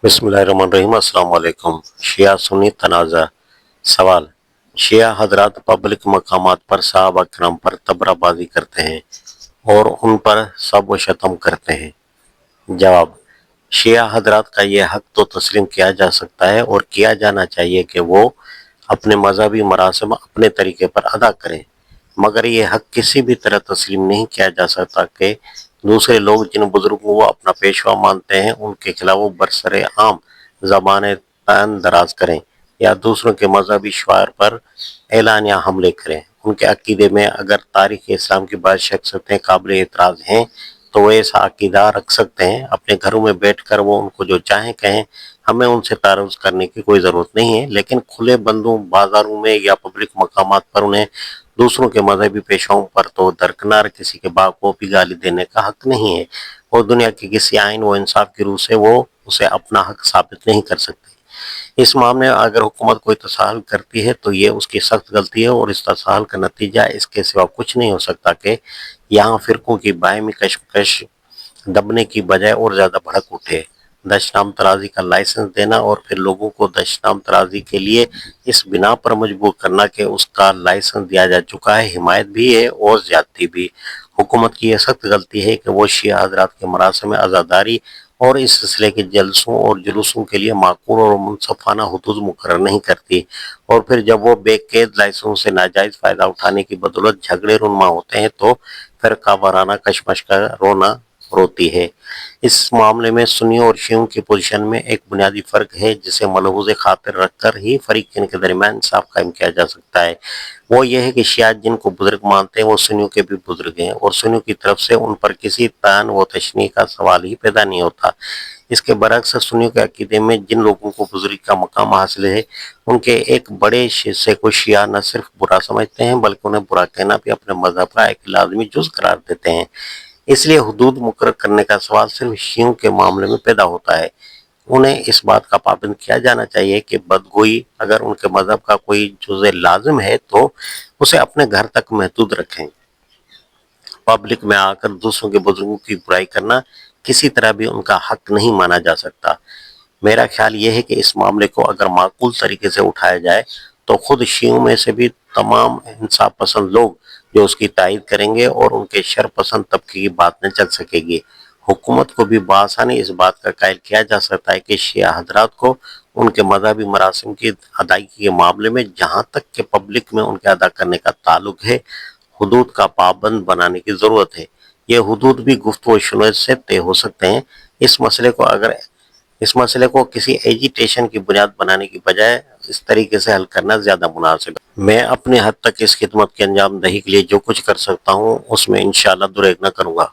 बिस्मिल्लाहिर्रहमानिर्रहीम। अस्सलाम वालेकुम। शिया सुन्नी तनाज़ा। सवाल: शिया हजरात पब्लिक मकामात पर सहाबा किराम पर तबराबाजी करते हैं और उन पर सब व शतम करते हैं। जवाब: शिया हजरात का ये हक तो तस्लीम किया जा सकता है और किया जाना चाहिए कि वो अपने मजहबी मरासिम अपने तरीके पर अदा करें, मगर ये हक किसी भी तरह तस्लीम नहीं किया जा सकता कि दूसरे लोग जिन बुजुर्गों को वो अपना पेशवा मानते हैं उनके खिलाफ वो बरसरे आम ज़बान तान दराज करें या दूसरों के मजहबी शआर पर ऐलान या हमले करें। उनके अकीदे में अगर तारीख इस्लाम की बाद शख्सियतें काबिल एतराज़ हैं तो वो ऐसा अकीदा रख सकते हैं। अपने घरों में बैठ कर वो उनको जो चाहें कहें, हमें उनसे तारुज़ करने की कोई ज़रूरत नहीं है, लेकिन खुले बंदों बाज़ारों में या पब्लिक मकामात पर उन्हें दूसरों के मजहबी पेशाओं पर तो दरकिनार किसी के बाप को भी गाली देने का हक नहीं है और दुनिया के किसी आइन व इंसाफ की रूह से वो उसे अपना हक साबित नहीं कर सकते। इस मामले में अगर हुकूमत कोई तसाहुल करती है तो ये उसकी सख्त गलती है और इस तसाहुल का नतीजा इसके सिवा कुछ नहीं हो सकता कि यहाँ फिरकों की बायमी कशमकश दबने की बजाय और ज़्यादा भड़क उठे। दशनाम तराजी का लाइसेंस देना और फिर लोगों को दशनाम तराजी के लिए इस बिना पर मजबूर करना कि उसका लाइसेंस दिया जा चुका है, हिमायत भी है और ज्यादती भी। हुकूमत की यह सख्त गलती है कि वो शिया हजरात के मरासिम में आज़ादारी और इस सिलसिले के जलसों और जुलूसों के लिए माकूल और मुनसफाना हदूद मुकर्रर नहीं करती और फिर जब वो बेकैद लाइसेंसों से नाजायज़ फ़ायदा उठाने की बदौलत झगड़े रुनमा होते हैं तो फिरका वाराना कशमकश का रोती है। इस मामले में सुन्नी और शियों की पोजीशन में एक बुनियादी फ़र्क है जिसे मलहूज़ खातिर रखकर ही फरीक़ैन के दरमियान इंसाफ कायम किया जा सकता है। वो ये है कि शिया जिनको बुजुर्ग मानते हैं वो सुन्नियों के भी बुजुर्ग हैं और सुन्नियों की तरफ से उन पर किसी तान व तशनीह का सवाल ही पैदा नहीं होता। इसके बरक्स सुन्नियों के अकीदे में जिन लोगों को बुजुर्ग का मकाम हासिल है उनके एक बड़े हिस्से को शिया न सिर्फ बुरा समझते हैं बल्कि उन्हें बुरा कहना भी अपने मजहब का एक लाजमी जुज़ करार देते हैं। इसलिए हुदूद मुकर्रर करने का सवाल सिर्फ शियों के मामले में पैदा होता है। उन्हें इस बात का पाबंद किया जाना चाहिए कि बदगोई अगर उनके मजहब का कोई जुज़े लाजिम है तो उसे अपने घर तक महदूद रखें। पब्लिक में आकर दूसरों के बुजुर्गों की बुराई करना किसी तरह भी उनका हक नहीं माना जा सकता। मेरा ख्याल ये है कि इस मामले को अगर माकूल तरीके से उठाया जाए तो खुद शियों में से भी तमाम इंसाफ पसंद लोग जो उसकी तायद करेंगे और उनके शर पसंद तबके की बात न चल सकेगी। हुकूमत को भी बआसानी इस बात का कायल किया जा सकता है कि शिया हजरात को उनके मजहबी मरासिम की अदायगी के मामले में जहाँ तक के पब्लिक में उनके अदा करने का ताल्लुक है हुदूद का पाबंद बनाने की ज़रूरत है। ये हुदूद भी गुफ्तगू व शुनूद से तय हो सकते हैं। इस मसले को किसी एजिटेशन की बुनियाद बनाने की बजाय इस तरीके से हल करना ज़्यादा मुनासिब है। मैं अपने हद तक इस खिदमत की अंजाम दही के लिए जो कुछ कर सकता हूँ उसमें इंशाअल्लाह दुरेग न करूँगा।